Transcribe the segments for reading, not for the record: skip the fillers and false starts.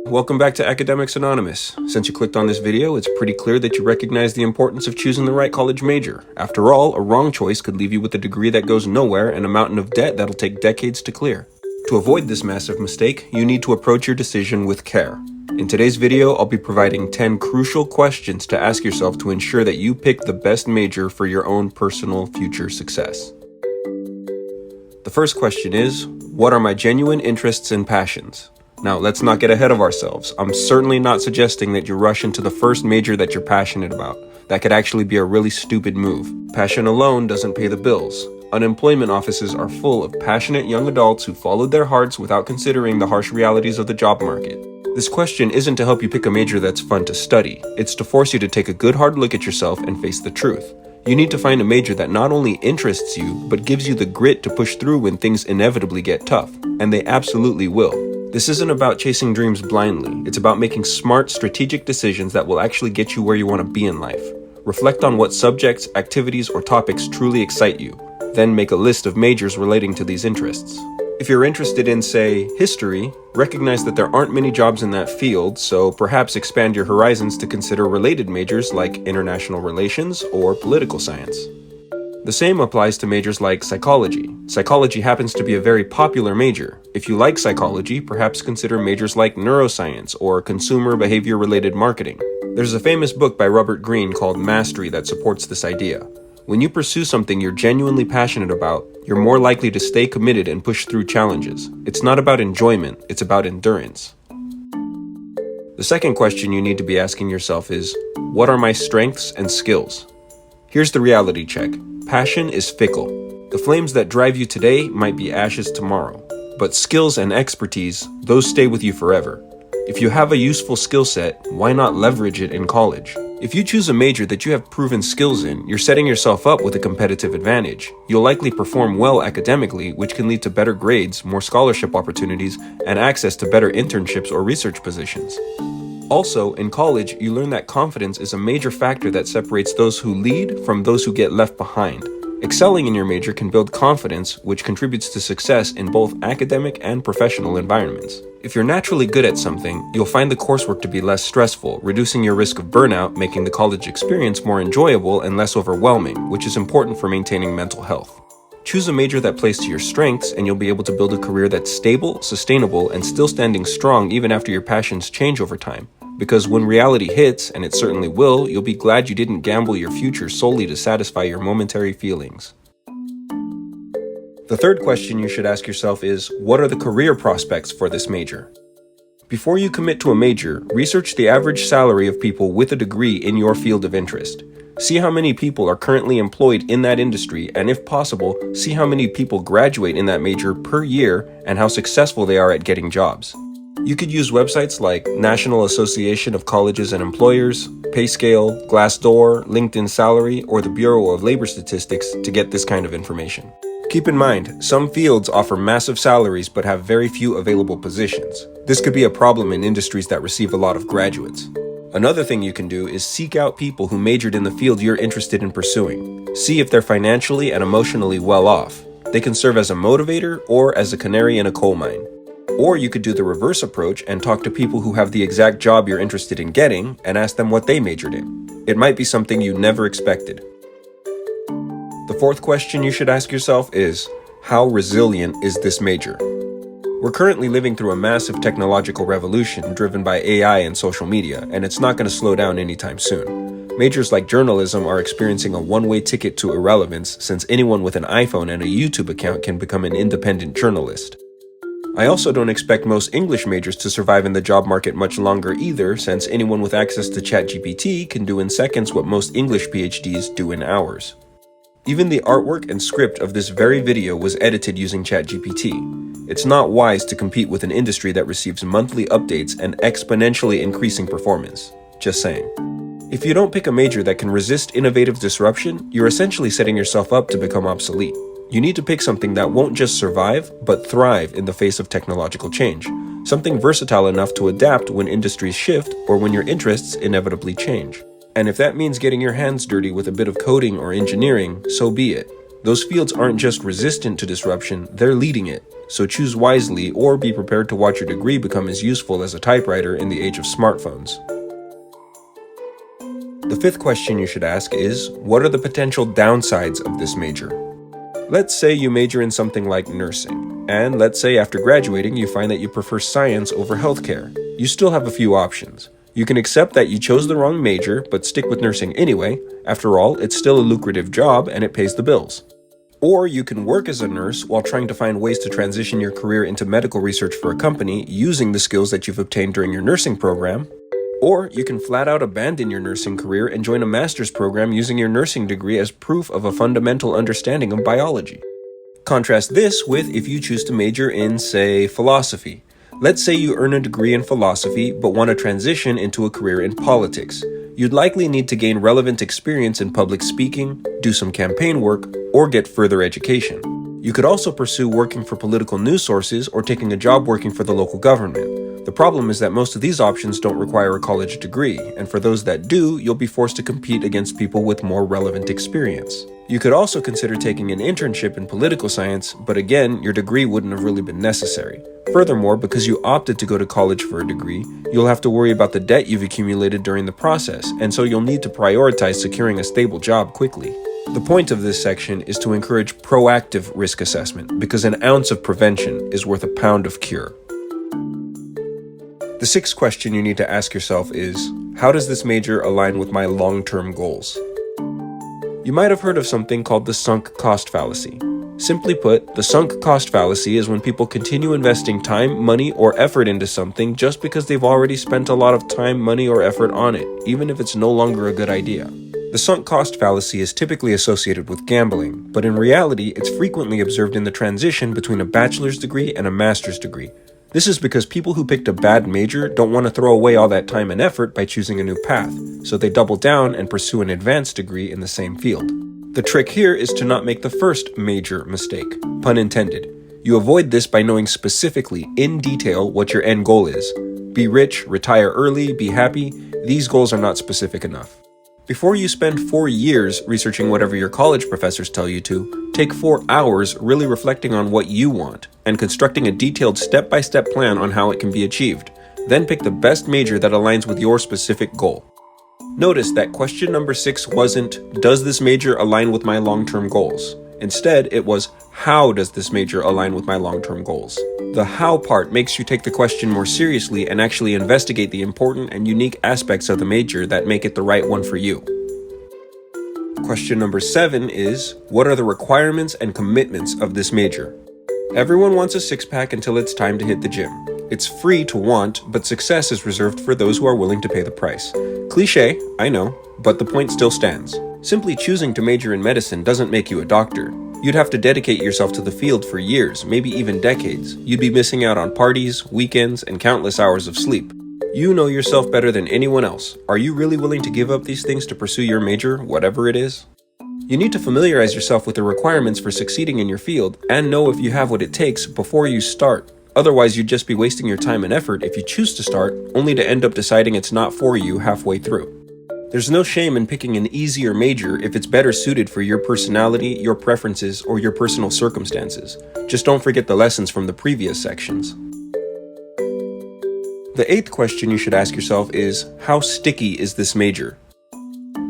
Welcome back to Academics Anonymous. Since you clicked on this video, it's pretty clear that you recognize the importance of choosing the right college major. After all, a wrong choice could leave you with a degree that goes nowhere and a mountain of debt that'll take decades to clear. To avoid this massive mistake, you need to approach your decision with care. In today's video, I'll be providing 10 crucial questions to ask yourself to ensure that you pick the best major for your own personal future success. The first question is, what are my genuine interests and passions? Now, let's not get ahead of ourselves. I'm certainly not suggesting that you rush into the first major that you're passionate about. That could actually be a really stupid move. Passion alone doesn't pay the bills. Unemployment offices are full of passionate young adults who followed their hearts without considering the harsh realities of the job market. This question isn't to help you pick a major that's fun to study. It's to force you to take a good hard look at yourself and face the truth. You need to find a major that not only interests you, but gives you the grit to push through when things inevitably get tough. And they absolutely will. This isn't about chasing dreams blindly. It's about making smart, strategic decisions that will actually get you where you want to be in life. Reflect on what subjects, activities, or topics truly excite you. Then make a list of majors relating to these interests. If you're interested in, say, history, recognize that there aren't many jobs in that field, so perhaps expand your horizons to consider related majors like international relations or political science. The same applies to majors like psychology. Psychology happens to be a very popular major. If you like psychology, perhaps consider majors like neuroscience or consumer behavior-related marketing. There's a famous book by Robert Greene called Mastery that supports this idea. When you pursue something you're genuinely passionate about, you're more likely to stay committed and push through challenges. It's not about enjoyment, it's about endurance. The second question you need to be asking yourself is, what are my strengths and skills? Here's the reality check. Passion is fickle. The flames that drive you today might be ashes tomorrow. But skills and expertise, those stay with you forever. If you have a useful skill set, why not leverage it in college? If you choose a major that you have proven skills in, you're setting yourself up with a competitive advantage. You'll likely perform well academically, which can lead to better grades, more scholarship opportunities, and access to better internships or research positions. Also, in college, you learn that confidence is a major factor that separates those who lead from those who get left behind. Excelling in your major can build confidence, which contributes to success in both academic and professional environments. If you're naturally good at something, you'll find the coursework to be less stressful, reducing your risk of burnout, making the college experience more enjoyable and less overwhelming, which is important for maintaining mental health. Choose a major that plays to your strengths, and you'll be able to build a career that's stable, sustainable, and still standing strong even after your passions change over time. Because when reality hits, and it certainly will, you'll be glad you didn't gamble your future solely to satisfy your momentary feelings. The third question you should ask yourself is, what are the career prospects for this major? Before you commit to a major, research the average salary of people with a degree in your field of interest. See how many people are currently employed in that industry, and if possible, see how many people graduate in that major per year and how successful they are at getting jobs. You could use websites like National Association of Colleges and Employers, PayScale, Glassdoor, LinkedIn Salary, or the Bureau of Labor Statistics to get this kind of information. Keep in mind, some fields offer massive salaries but have very few available positions. This could be a problem in industries that receive a lot of graduates. Another thing you can do is seek out people who majored in the field you're interested in pursuing. See if they're financially and emotionally well off. They can serve as a motivator or as a canary in a coal mine. Or you could do the reverse approach and talk to people who have the exact job you're interested in getting and ask them what they majored in. It might be something you never expected. The fourth question you should ask yourself is, how resilient is this major? We're currently living through a massive technological revolution driven by AI and social media, and it's not going to slow down anytime soon. Majors like journalism are experiencing a one-way ticket to irrelevance since anyone with an iPhone and a YouTube account can become an independent journalist. I also don't expect most English majors to survive in the job market much longer either, since anyone with access to ChatGPT can do in seconds what most English PhDs do in hours. Even the artwork and script of this very video was edited using ChatGPT. It's not wise to compete with an industry that receives monthly updates and exponentially increasing performance. Just saying. If you don't pick a major that can resist innovative disruption, you're essentially setting yourself up to become obsolete. You need to pick something that won't just survive, but thrive in the face of technological change. Something versatile enough to adapt when industries shift or when your interests inevitably change. And if that means getting your hands dirty with a bit of coding or engineering, so be it. Those fields aren't just resistant to disruption, they're leading it. So choose wisely or be prepared to watch your degree become as useful as a typewriter in the age of smartphones. The fifth question you should ask is, what are the potential downsides of this major? Let's say you major in something like nursing, and let's say after graduating you find that you prefer science over healthcare. You still have a few options. You can accept that you chose the wrong major, but stick with nursing anyway. After all, it's still a lucrative job and it pays the bills. Or you can work as a nurse while trying to find ways to transition your career into medical research for a company using the skills that you've obtained during your nursing program. Or you can flat out abandon your nursing career and join a master's program using your nursing degree as proof of a fundamental understanding of biology. Contrast this with if you choose to major in, say, philosophy. Let's say you earn a degree in philosophy but want to transition into a career in politics. You'd likely need to gain relevant experience in public speaking, do some campaign work, or get further education. You could also pursue working for political news sources or taking a job working for the local government. The problem is that most of these options don't require a college degree, and for those that do, you'll be forced to compete against people with more relevant experience. You could also consider taking an internship in political science, but again, your degree wouldn't have really been necessary. Furthermore, because you opted to go to college for a degree, you'll have to worry about the debt you've accumulated during the process, and so you'll need to prioritize securing a stable job quickly. The point of this section is to encourage proactive risk assessment, because an ounce of prevention is worth a pound of cure. The sixth question you need to ask yourself is, how does this major align with my long-term goals? You might have heard of something called the sunk cost fallacy. Simply put, the sunk cost fallacy is when people continue investing time, money, or effort into something just because they've already spent a lot of time, money, or effort on it, even if it's no longer a good idea. The sunk cost fallacy is typically associated with gambling, but in reality, it's frequently observed in the transition between a bachelor's degree and a master's degree. This is because people who picked a bad major don't want to throw away all that time and effort by choosing a new path, so they double down and pursue an advanced degree in the same field. The trick here is to not make the first major mistake, pun intended. You avoid this by knowing specifically, in detail, what your end goal is. Be rich, retire early, be happy. These goals are not specific enough. Before you spend 4 years researching whatever your college professors tell you to, take 4 hours really reflecting on what you want and constructing a detailed step-by-step plan on how it can be achieved. Then pick the best major that aligns with your specific goal. Notice that question number 6 wasn't, does this major align with my long-term goals? Instead, it was, how does this major align with my long-term goals? The how part makes you take the question more seriously and actually investigate the important and unique aspects of the major that make it the right one for you. Question number 7 is, what are the requirements and commitments of this major? Everyone wants a six-pack until it's time to hit the gym. It's free to want, but success is reserved for those who are willing to pay the price. Cliché, I know, but the point still stands. Simply choosing to major in medicine doesn't make you a doctor. You'd have to dedicate yourself to the field for years, maybe even decades. You'd be missing out on parties, weekends, and countless hours of sleep. You know yourself better than anyone else. Are you really willing to give up these things to pursue your major, whatever it is? You need to familiarize yourself with the requirements for succeeding in your field and know if you have what it takes before you start. Otherwise, you'd just be wasting your time and effort if you choose to start, only to end up deciding it's not for you halfway through. There's no shame in picking an easier major if it's better suited for your personality, your preferences, or your personal circumstances. Just don't forget the lessons from the previous sections. The 8th question you should ask yourself is, how sticky is this major?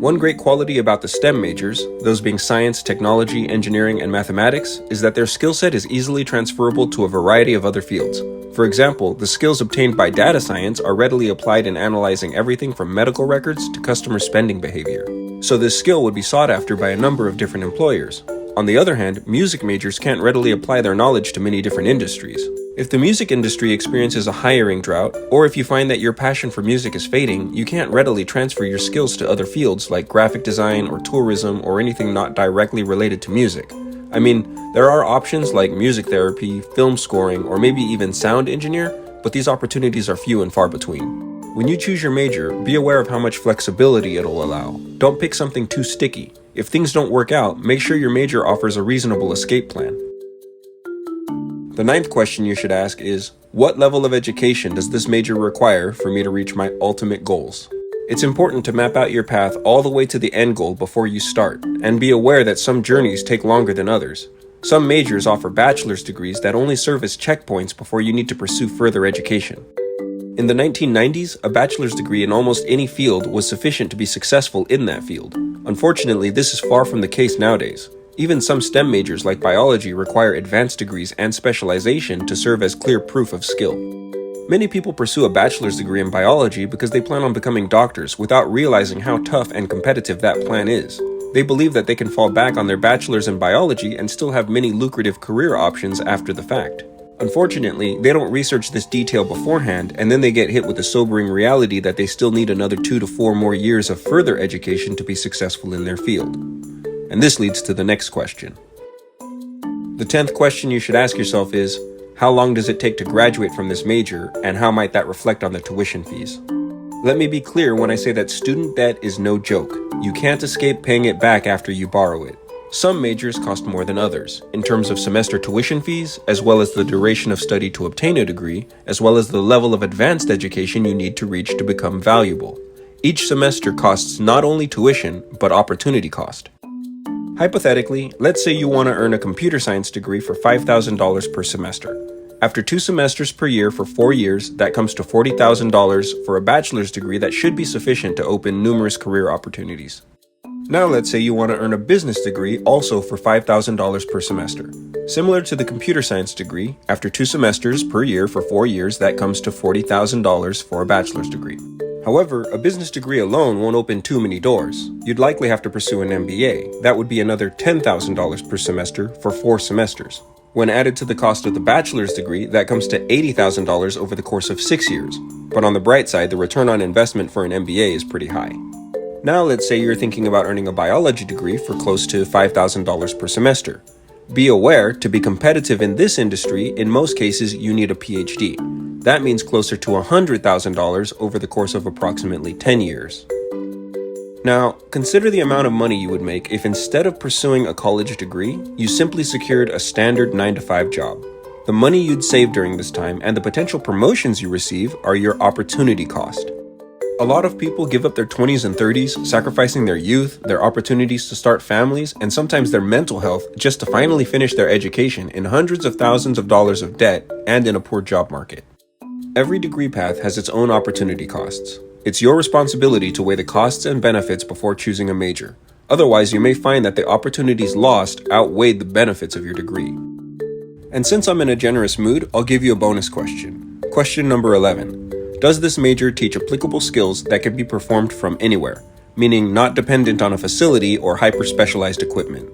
One great quality about the STEM majors, those being science, technology, engineering, and mathematics, is that their skill set is easily transferable to a variety of other fields. For example, the skills obtained by data science are readily applied in analyzing everything from medical records to customer spending behavior. So this skill would be sought after by a number of different employers. On the other hand, music majors can't readily apply their knowledge to many different industries. If the music industry experiences a hiring drought, or if you find that your passion for music is fading, you can't readily transfer your skills to other fields like graphic design or tourism or anything not directly related to music. I mean, there are options like music therapy, film scoring, or maybe even sound engineer, but these opportunities are few and far between. When you choose your major, be aware of how much flexibility it'll allow. Don't pick something too sticky. If things don't work out, make sure your major offers a reasonable escape plan. The 9th question you should ask is, what level of education does this major require for me to reach my ultimate goals? It's important to map out your path all the way to the end goal before you start, and be aware that some journeys take longer than others. Some majors offer bachelor's degrees that only serve as checkpoints before you need to pursue further education. In the 1990s, a bachelor's degree in almost any field was sufficient to be successful in that field. Unfortunately, this is far from the case nowadays. Even some STEM majors like biology require advanced degrees and specialization to serve as clear proof of skill. Many people pursue a bachelor's degree in biology because they plan on becoming doctors without realizing how tough and competitive that plan is. They believe that they can fall back on their bachelor's in biology and still have many lucrative career options after the fact. Unfortunately, they don't research this detail beforehand, and then they get hit with the sobering reality that they still need another 2 to 4 more years of further education to be successful in their field. And this leads to the next question. The 10th question you should ask yourself is, how long does it take to graduate from this major, and how might that reflect on the tuition fees? Let me be clear when I say that student debt is no joke. You can't escape paying it back after you borrow it. Some majors cost more than others, in terms of semester tuition fees, as well as the duration of study to obtain a degree, as well as the level of advanced education you need to reach to become valuable. Each semester costs not only tuition, but opportunity cost. Hypothetically, let's say you want to earn a computer science degree for $5,000 per semester. After 2 semesters per year for 4 years, that comes to $40,000 for a bachelor's degree that should be sufficient to open numerous career opportunities. Now let's say you want to earn a business degree also for $5,000 per semester. Similar to the computer science degree, after 2 semesters per year for 4 years, that comes to $40,000 for a bachelor's degree. However, a business degree alone won't open too many doors. You'd likely have to pursue an MBA. That would be another $10,000 per semester for 4 semesters. When added to the cost of the bachelor's degree, that comes to $80,000 over the course of 6 years. But on the bright side, the return on investment for an MBA is pretty high. Now let's say you're thinking about earning a biology degree for close to $5,000 per semester. Be aware, to be competitive in this industry, in most cases you need a PhD. That means closer to $100,000 over the course of approximately 10 years. Now, consider the amount of money you would make if instead of pursuing a college degree, you simply secured a standard 9-to-5 job. The money you'd save during this time and the potential promotions you receive are your opportunity cost. A lot of people give up their 20s and 30s, sacrificing their youth, their opportunities to start families, and sometimes their mental health just to finally finish their education in hundreds of thousands of dollars of debt and in a poor job market. Every degree path has its own opportunity costs. It's your responsibility to weigh the costs and benefits before choosing a major. Otherwise, you may find that the opportunities lost outweighed the benefits of your degree. And since I'm in a generous mood, I'll give you a bonus question. Question number 11. Does this major teach applicable skills that can be performed from anywhere, meaning not dependent on a facility or hyper-specialized equipment?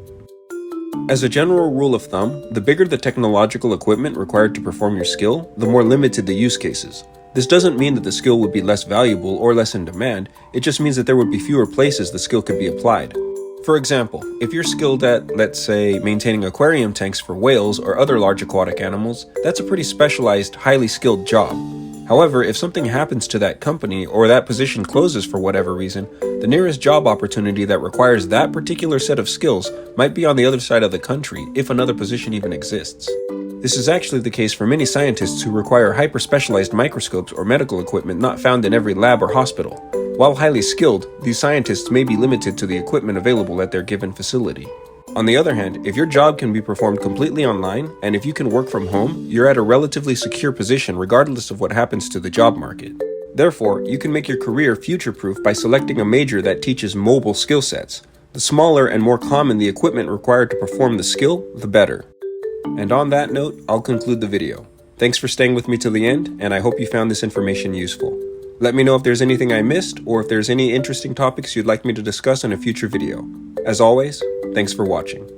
As a general rule of thumb, the bigger the technological equipment required to perform your skill, the more limited the use cases. This doesn't mean that the skill would be less valuable or less in demand, it just means that there would be fewer places the skill could be applied. For example, if you're skilled at, let's say, maintaining aquarium tanks for whales or other large aquatic animals, that's a pretty specialized, highly skilled job. However, if something happens to that company or that position closes for whatever reason, the nearest job opportunity that requires that particular set of skills might be on the other side of the country, if another position even exists. This is actually the case for many scientists who require hyper-specialized microscopes or medical equipment not found in every lab or hospital. While highly skilled, these scientists may be limited to the equipment available at their given facility. On the other hand, if your job can be performed completely online, and if you can work from home, you're at a relatively secure position regardless of what happens to the job market. Therefore, you can make your career future-proof by selecting a major that teaches mobile skill sets. The smaller and more common the equipment required to perform the skill, the better. And on that note, I'll conclude the video. Thanks for staying with me till the end, and I hope you found this information useful. Let me know if there's anything I missed, or if there's any interesting topics you'd like me to discuss in a future video. As always, thanks for watching.